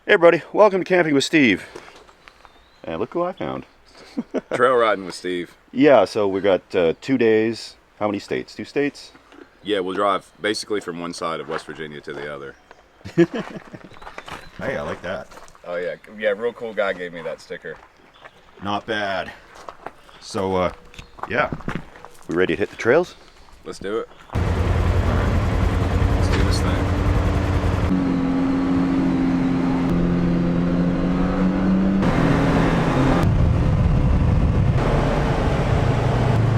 Hey everybody, welcome to Camping with Steve. And look who I found. Trail riding with Steve. Yeah, so we got 2 days. How many states? 2 states? Yeah, we'll drive basically from one side of West Virginia to the other. Hey, I like that. Oh yeah, yeah, real cool guy gave me that sticker. Not bad. So, yeah. We ready to hit the trails? Let's do it. Let's do this thing.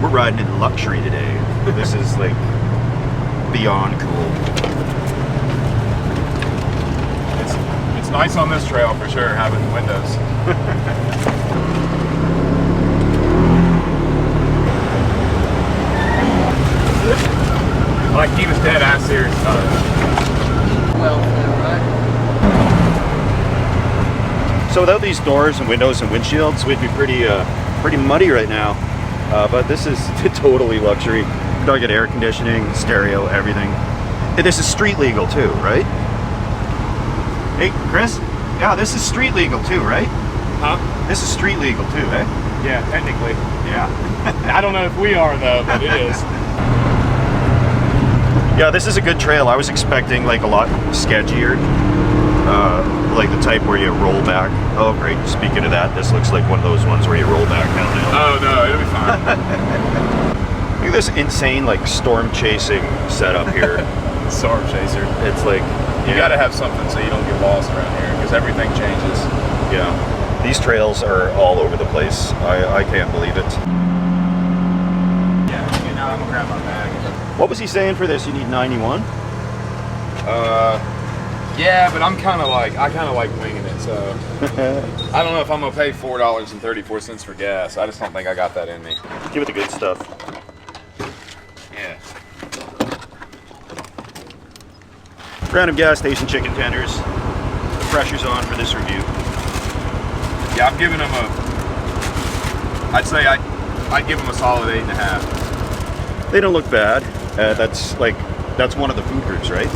We're riding in luxury today. This is like beyond cool. It's nice on this trail for sure, having windows. Like he was dead ass serious about it. Well, right. So without these doors and windows and windshields, we'd be pretty muddy right now. But this is totally luxury. Gotta get air conditioning, stereo, everything. Hey, this is street legal too, right? Hey, Chris? Yeah, this is street legal too, right? Huh? This is street legal too, eh? Yeah, technically. Yeah. I don't know if we are though, but it is. Yeah, this is a good trail. I was expecting like a lot sketchier. Like the type where you roll back. Oh great, speaking of that, this looks like one of those ones where you roll back down the hill. Oh no, it'll be fine. Look at this insane like storm chasing setup here. Storm chaser. It's like, You gotta have something so you don't get lost around here, because everything changes. yeah. These trails are all over the place. I can't believe it. Yeah, you know, I'm gonna grab my bag. What was he saying for this? You need 91? Yeah, but I kind of like winging it, so I don't know if I'm gonna pay $4.34 for gas. I just don't think I got that in me. Give it the good stuff. Yeah. Random gas station chicken tenders. The pressure's on for this review. Yeah, I'm giving them I'd give them a solid 8.5. They don't look bad. That's one of the food groups, right?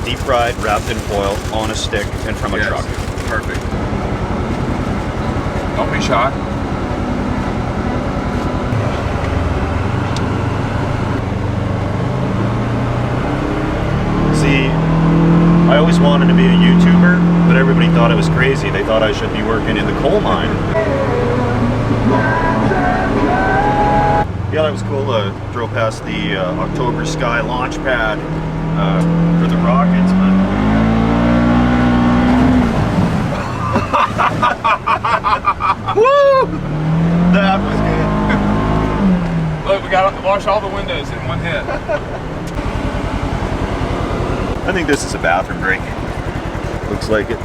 Deep fried, wrapped in foil, on a stick, and from a truck. Perfect. Don't be shy. See, I always wanted to be a YouTuber, but everybody thought I was crazy. They thought I should be working in the coal mine. Yeah, that was cool. Drove past the October Sky launch pad for the rockets, but woo! That was good. Look, we got to wash all the windows in one hit. I think this is a bathroom break. Looks like it.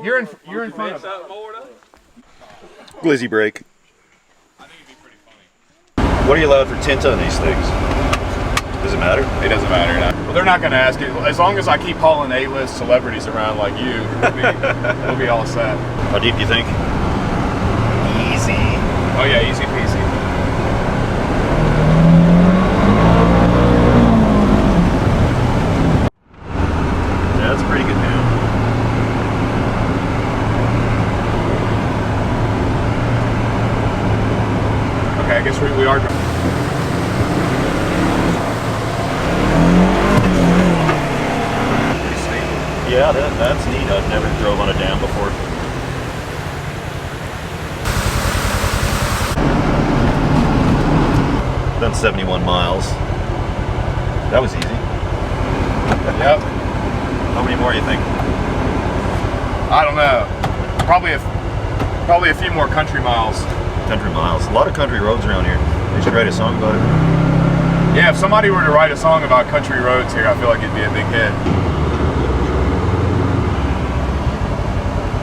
You're in front of it. Glizzy break. What are you allowed for tint on these things? Does it matter? It doesn't matter. Well, they're not going to ask you. As long as I keep hauling A-list celebrities around like you, we'll be all set. How deep do you think? Easy. Oh yeah, easy peasy. Yeah, that's pretty good now. Okay, I guess we are. Yeah, that's neat. I've never drove on a dam before. Done 71 miles. That was easy. Yep. How many more you think? I don't know. Probably a few more country miles. Country miles. A lot of country roads around here. They should write a song about it. Yeah, if somebody were to write a song about country roads here, I feel like it'd be a big hit.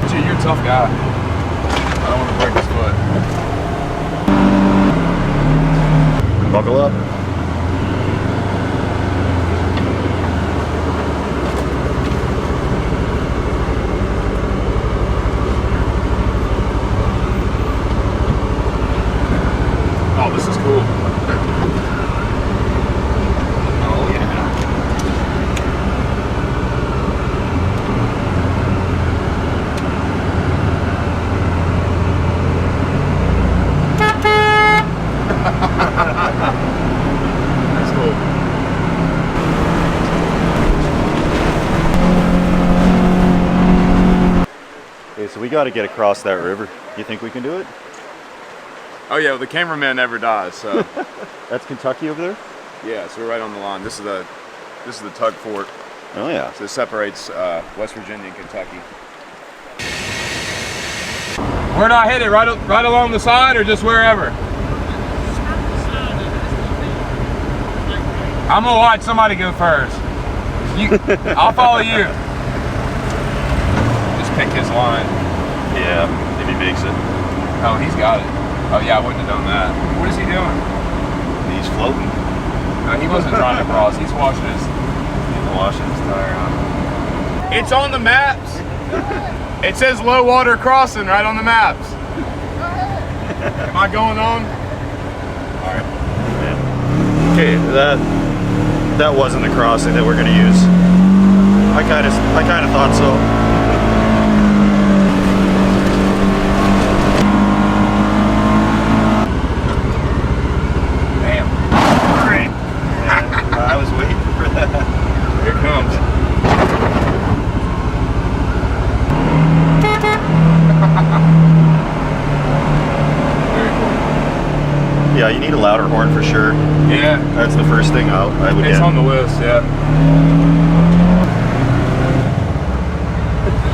Gee, you're a tough guy. I don't want to break his foot. Buckle up. Oh, this is cool. Okay, so we got to get across that river. You think we can do it? Oh yeah, well, the cameraman never dies. So That's Kentucky over there? yeah, so we're right on the line. This is the Tug Fork. Oh yeah. So it separates West Virginia and Kentucky. Where do I hit it? Right along the side or just wherever? I'm gonna watch somebody go first. I'll follow you. Just pick his line. Yeah, if he makes it. Oh, he's got it. Oh yeah, I wouldn't have done that. What is he doing? He's floating. No, he wasn't trying to cross. He's washing his tire on. It's on the maps. It says low water crossing right on the maps. Am I going on? All right. Yeah. Okay, that wasn't the crossing that we're gonna use. I kind of thought so. I was waiting for that. Here it comes. Very cool. Yeah, you need a louder horn for sure. Yeah. That's the first thing I would It's get. on the list, yeah.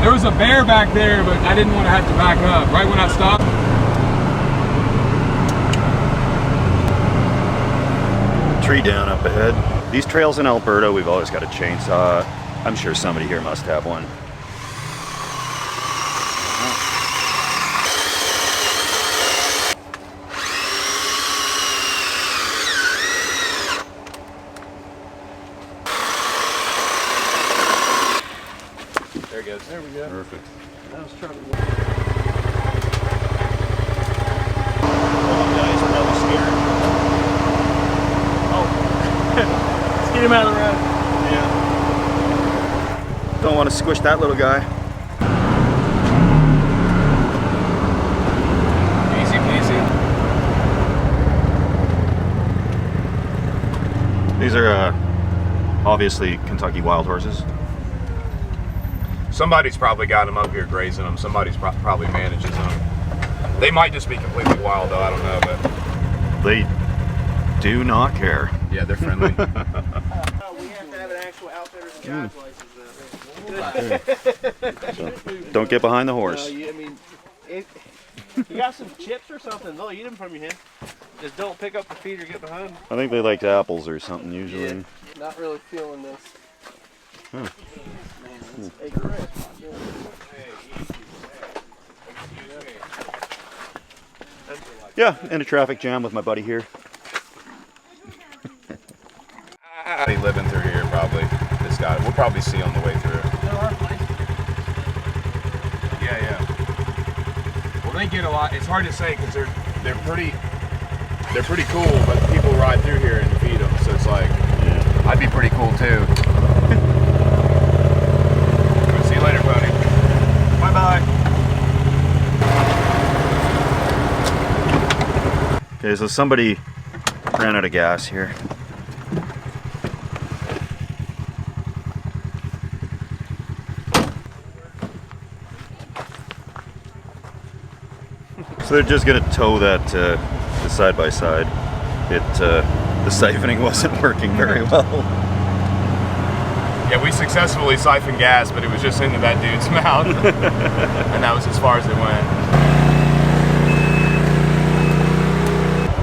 There was a bear back there, but I didn't want to have to back up. Right when I stopped. Tree down up ahead. These trails in Alberta, we've always got a chainsaw. I'm sure somebody here must have one. There it goes. There we go. Perfect. I was trying to. Oh, guys, probably scared. Let's get him out of the road. Yeah. Don't want to squish that little guy. Easy peasy. These are obviously Kentucky wild horses. Somebody's probably got them up here grazing them. Somebody's probably manages them. They might just be completely wild though, I don't know, but They do not care. yeah, they're friendly. We have to have an actual outfitter's guide's license So, don't get behind the horse. I mean, if you got some chips or something, they'll eat them from your hand. Just don't pick up the feed or get behind them. I think they liked apples or something usually. Yeah, not really feeling this. Hmm. Hey, Chris. Yeah, in a traffic jam with my buddy here. Be living through here probably. This guy. We'll probably see on the way through. Yeah, yeah. Well, they get a lot. It's hard to say because they're pretty cool, but people ride through here and feed them. So it's like, Yeah. I'd be pretty cool too. See you later, buddy. Bye bye. Okay, so somebody ran out of gas here. So they're just gonna tow that the side by side. The siphoning wasn't working very well. Yeah, we successfully siphoned gas, but it was just into that dude's mouth. And that was as far as it went.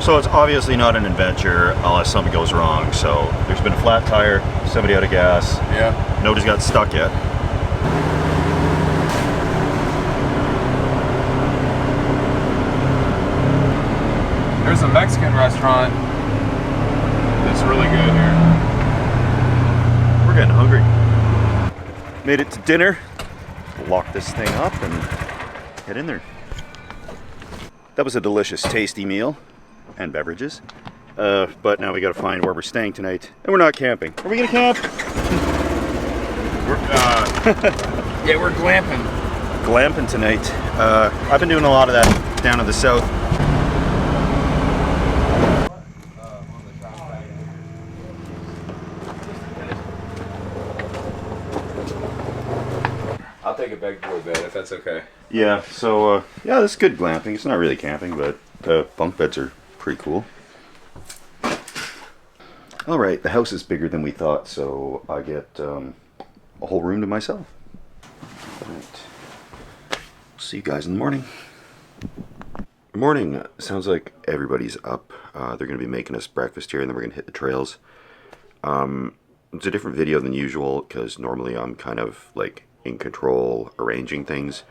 So it's obviously not an adventure unless something goes wrong. So there's been a flat tire, somebody out of gas. Yeah. Nobody's got stuck yet. There's a Mexican restaurant that's really good here. We're getting hungry. Made it to dinner. Lock this thing up and get in there. That was a delicious, tasty meal and beverages. But now we gotta find where we're staying tonight. And we're not camping. Are we gonna camp? Yeah, we're glamping. Glamping tonight. I've been doing a lot of that down in the south. I'll take a big boy bed if that's okay. Yeah, so, yeah, this is good glamping. It's not really camping, but the bunk beds are pretty cool. Alright, the house is bigger than we thought, so I get a whole room to myself. Alright. See you guys in the morning. Good morning. Sounds like everybody's up. They're going to be making us breakfast here, and then we're going to hit the trails. It's a different video than usual, because normally I'm kind of, like, in control, arranging things.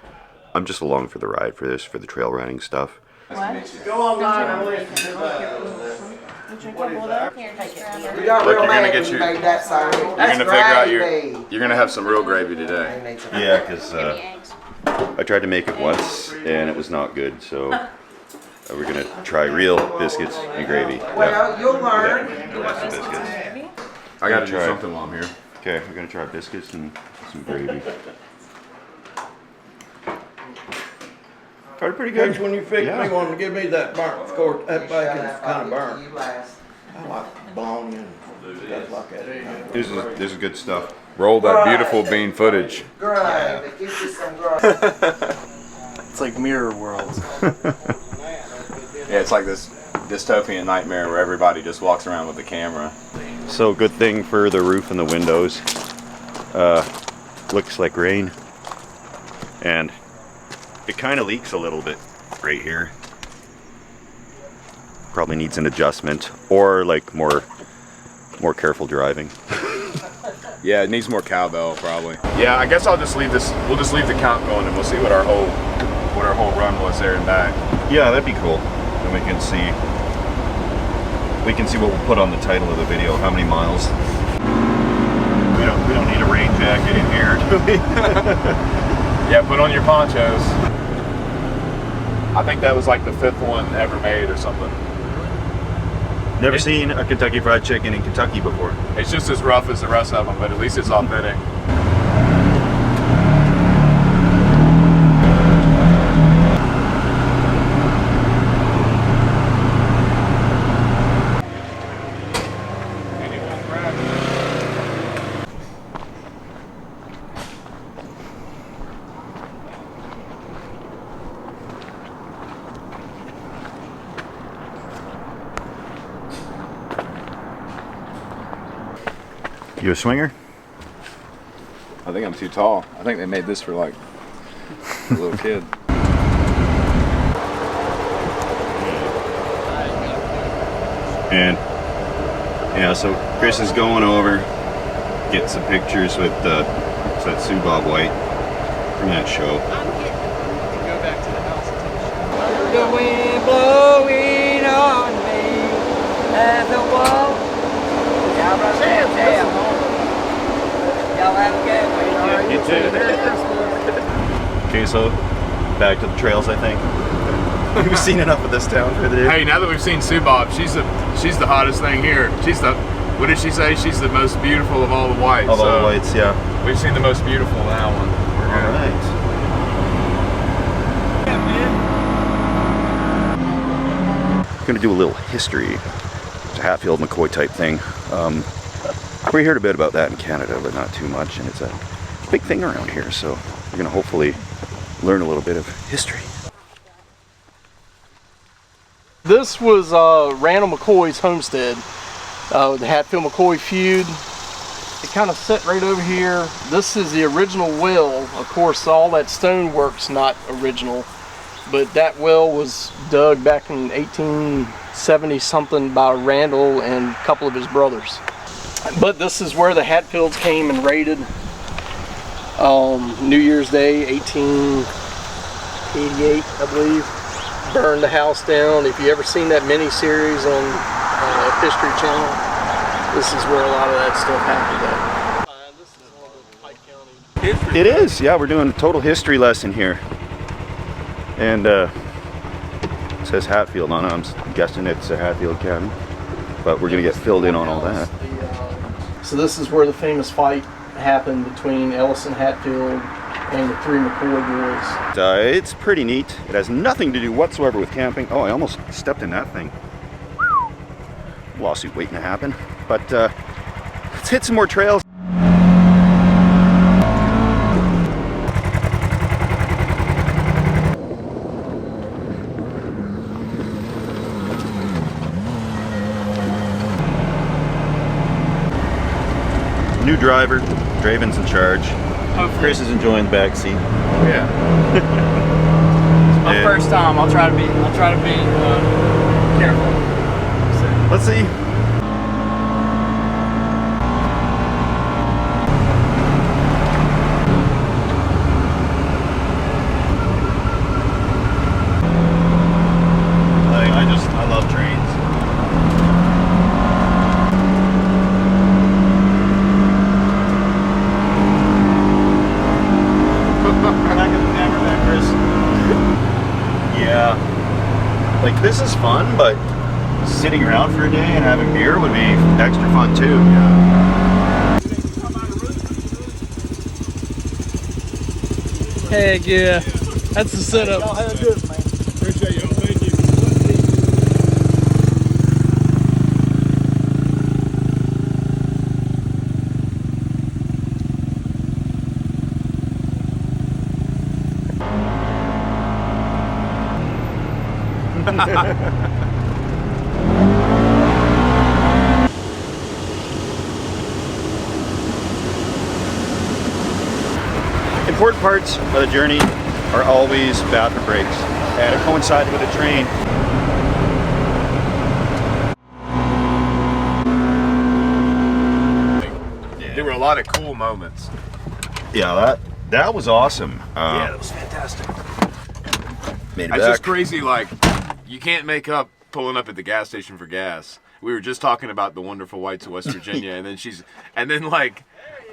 I'm just along for the ride for this, for the trail running stuff. Go online and listen to that. We got real mad when you made that song. You're gonna figure out you're gonna have some real gravy today. Yeah, because I tried to make it once, and it was not good, so we're going to try real biscuits and gravy. Well, you'll learn. That's the biscuits. I gotta do something while I'm here. Okay, we're going to try biscuits and some gravy. Tried pretty good. When you fixed me, wanted to give me that burnt, of course, that bacon's kind of burnt. I like bologna and stuff like that. This is good stuff. Roll that beautiful bean footage. It's like Mirror World. Yeah, it's like this dystopian nightmare where everybody just walks around with a camera. So good thing for the roof and the windows. Looks like rain. And it kind of leaks a little bit right here. Probably needs an adjustment or like more careful driving. Yeah, it needs more cowbell probably. Yeah, I guess I'll just leave this. We'll just leave the count going, and we'll see what our whole run was there and back. Yeah, that'd be cool. And we can see what we'll put on the title of the video. How many miles? We don't need a rain jacket in here, do we? Yeah, put on your ponchos. I think that was like the 5th one ever made or something. Never seen a Kentucky Fried Chicken in Kentucky before. It's just as rough as the rest of them, but at least it's authentic. You a swinger? I think I'm too tall. I think they made this for like a little kid. And yeah, so Chris is going over, get some pictures with that Sue Bob White from that show. Go back to the house and take a shower. The wind blowing on me as the wall. Y'all run down. Y'all have a good one. You too. Okay, so back to the trails, I think. We've seen enough of this town for the day. Hey, now that we've seen Sue Bob, she's the hottest thing here. She's the, what did she say? She's the most beautiful of all the whites. Of all the whites, yeah. We've seen the most beautiful now one. We're good. All right. Gonna do a little history. It's a Hatfield McCoy type thing. We heard a bit about that in Canada, but not too much, and it's a big thing around here, so we're gonna hopefully learn a little bit of history. This was Randall McCoy's homestead, the Hatfield McCoy feud. It kind of set right over here. This is the original well. Of course, all that stonework's not original, but that well was dug back in 1870 something by Randall and a couple of his brothers. But this is where the Hatfields came and raided New Year's Day, 1888, I believe. Burned the house down. If you ever seen that mini-series on History Channel, this is where a lot of that stuff happened at. This is all the Pike County history. It is, yeah, we're doing a total history lesson here. And it says Hatfield on it. I'm guessing it's a Hatfield cabin. But we're gonna get filled in on all that. So this is where the famous fight happened between Ellison Hatfield and the 3 McCoy boys. It's pretty neat. It has nothing to do whatsoever with camping. Oh, I almost stepped in that thing. Lawsuit waiting to happen. But let's hit some more trails. Draven's in charge. Hopefully. Chris is enjoying the back seat. Yeah. My first time. I'll try to be careful. Let's see. I love trains. Back in the camera there, Chris. Yeah. Like, this is fun, but sitting around for a day and having beer would be extra fun too. Heck yeah. That's the setup. Y'all have a good, man. Appreciate y'all. Thank you. Important parts of the journey are always bathroom breaks, and it coincided with a train. There were a lot of cool moments. Yeah, that was awesome. Yeah, that was fantastic. Made it It's back. just crazy, like, you can't make up pulling up at the gas station for gas. We were just talking about the wonderful whites of West Virginia, and then like,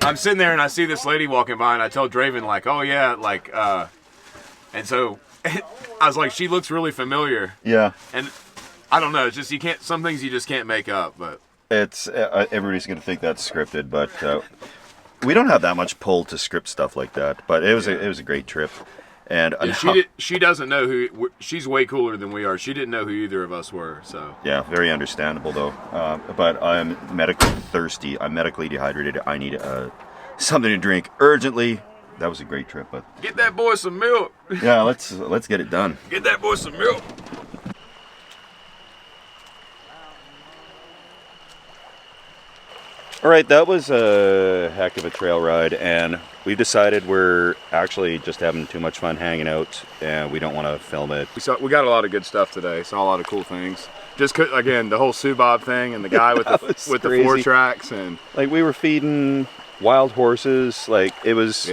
I'm sitting there and I see this lady walking by, and I tell Draven, like, oh yeah, like, and so I was like, she looks really familiar. Yeah. And I don't know, it's just, some things you just can't make up, but. It's everybody's gonna think that's scripted, but we don't have that much pull to script stuff like that. But it was a great trip, and She doesn't know who, she's way cooler than we are. She didn't know who either of us were, so. Yeah, very understandable though. But I'm medically thirsty. I'm medically dehydrated. I need something to drink urgently. That was a great trip, but Get that boy some milk. yeah, let's get it done. Get that boy some milk. All right, that was a heck of a trail ride, and we've decided we're actually just having too much fun hanging out, and we don't want to film it. We got a lot of good stuff today. Saw a lot of cool things. Just again, the whole Subob thing and the guy with the crazy. 4 tracks and Like, we were feeding wild horses. Like, it was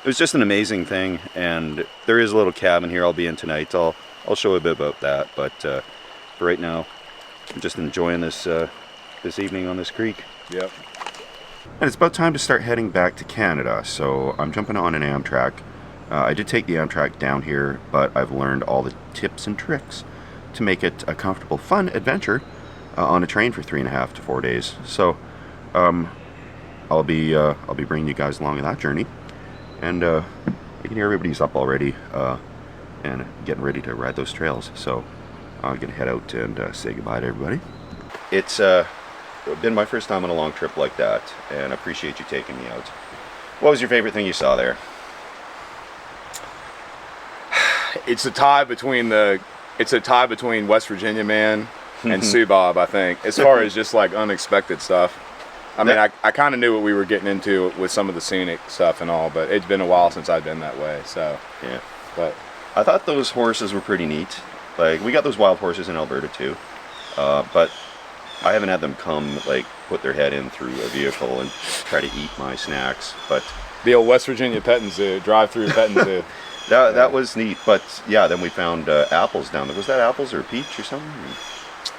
just an amazing thing. And there is a little cabin here I'll be in tonight. I'll show a bit about that. But for right now, I'm just enjoying this this evening on this creek. Yep. And it's about time to start heading back to Canada, so I'm jumping on an Amtrak. I did take the Amtrak down here, but I've learned all the tips and tricks to make it a comfortable, fun adventure on a train for 3.5 to 4 days. So I'll be bringing you guys along on that journey, and you can hear everybody's up already and getting ready to ride those trails. So I'm gonna head out and say goodbye to everybody. It's been my first time on a long trip like that, and I appreciate you taking me out. What was your favorite thing you saw there? It's a tie between West Virginia man and Subob, I think, as far as just like unexpected stuff. I mean, I kind of knew what we were getting into with some of the scenic stuff and all, but it's been a while since I've been that way, so. Yeah. But I thought those horses were pretty neat. Like, we got those wild horses in Alberta too, but I haven't had them come, like, put their head in through a vehicle and try to eat my snacks, but... The old West Virginia petting zoo, drive-through petting zoo. That was neat, but yeah, then we found apples down there. Was that apples or a peach or something?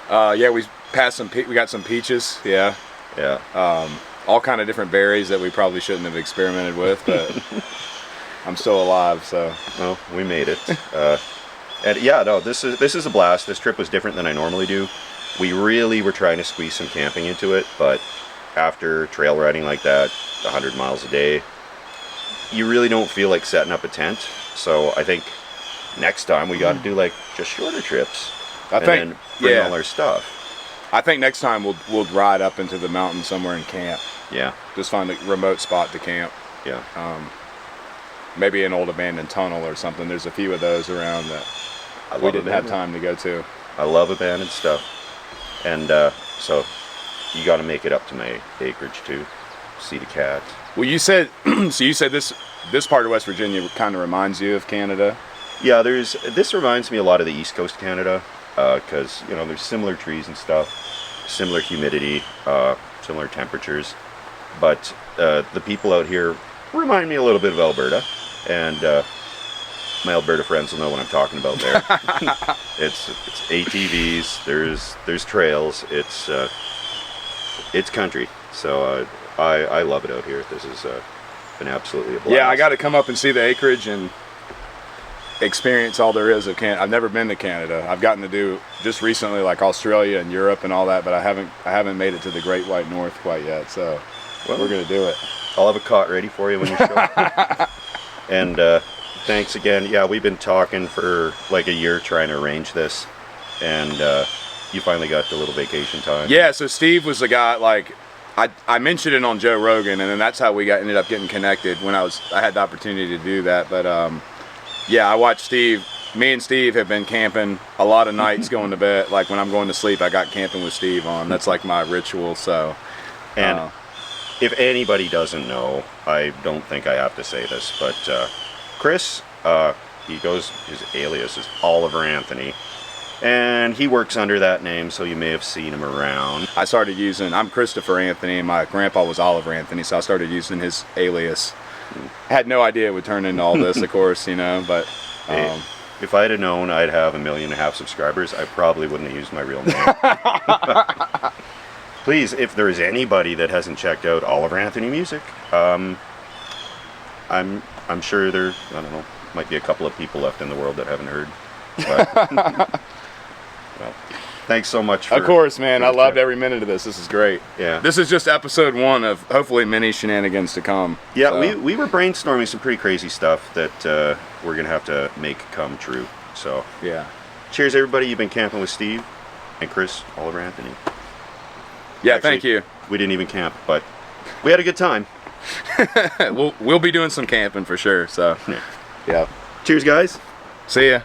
Yeah, we passed we got some peaches, yeah. Yeah. All kind of different berries that we probably shouldn't have experimented with, but I'm still alive, so. Well, we made it. And yeah, no, this is a blast. This trip was different than I normally do. We really were trying to squeeze some camping into it, but after trail riding like that, 100 miles a day, you really don't feel like setting up a tent. So I think next time we got to do like just shorter trips. Then bring all our stuff. I think next time we'll ride up into the mountain somewhere and camp. Yeah. Just find a remote spot to camp. Yeah. Maybe an old abandoned tunnel or something. There's a few of those around that we didn't have time to go to. I love abandoned stuff. And so you got to make it up to my acreage too. See the cat. Well, you said so. You said this part of West Virginia kind of reminds you of Canada. Yeah, this reminds me a lot of the East Coast of Canada, because you know there's similar trees and stuff, similar humidity, similar temperatures, but the people out here remind me a little bit of Alberta, and my Alberta friends will know what I'm talking about there. It's ATVs, there's trails, it's country, so I love it out here. This has been absolutely a blast. Yeah, I got to come up and see the acreage and experience all there is of Canada. I've never been to Canada. I've gotten to do just recently like Australia and Europe and all that, but I haven't made it to the Great White North quite yet. So we're gonna do it. I'll have a cot ready for you when you show up. And thanks again. Yeah, we've been talking for like a year trying to arrange this, and you finally got the little vacation time. Yeah, so Steve was the guy, like I mentioned it on Joe Rogan, and then that's how we ended up getting connected when I had the opportunity to do that. But yeah, I watched Steve. Me and Steve have been camping a lot of nights going to bed. Like when I'm going to sleep, I got camping with Steve on. That's like my ritual. So, and if anybody doesn't know, I don't think I have to say this, but Chris, his alias is Oliver Anthony, and he works under that name, so you may have seen him around. I started I'm Christopher Anthony, and my grandpa was Oliver Anthony, so I started using his alias. I had no idea it would turn into all this, of course, you know, but if I'd have known I'd have 1.5 million subscribers, I probably wouldn't have used my real name. Please, if there is anybody that hasn't checked out Oliver Anthony music, I'm sure there, I don't know, might be a couple of people left in the world that haven't heard. But, well, thanks so much for... Of course, man. I loved every minute of this. This is great. Yeah. This is just episode 1 of hopefully many shenanigans to come. Yeah, so. we were brainstorming some pretty crazy stuff that we're going to have to make come true. So, yeah. Cheers, everybody. You've been camping with Steve and Chris, Oliver Anthony. Yeah, Actually, thank you. We didn't even camp, but we had a good time. We'll be doing some camping for sure. So, yeah. Cheers, guys. See ya.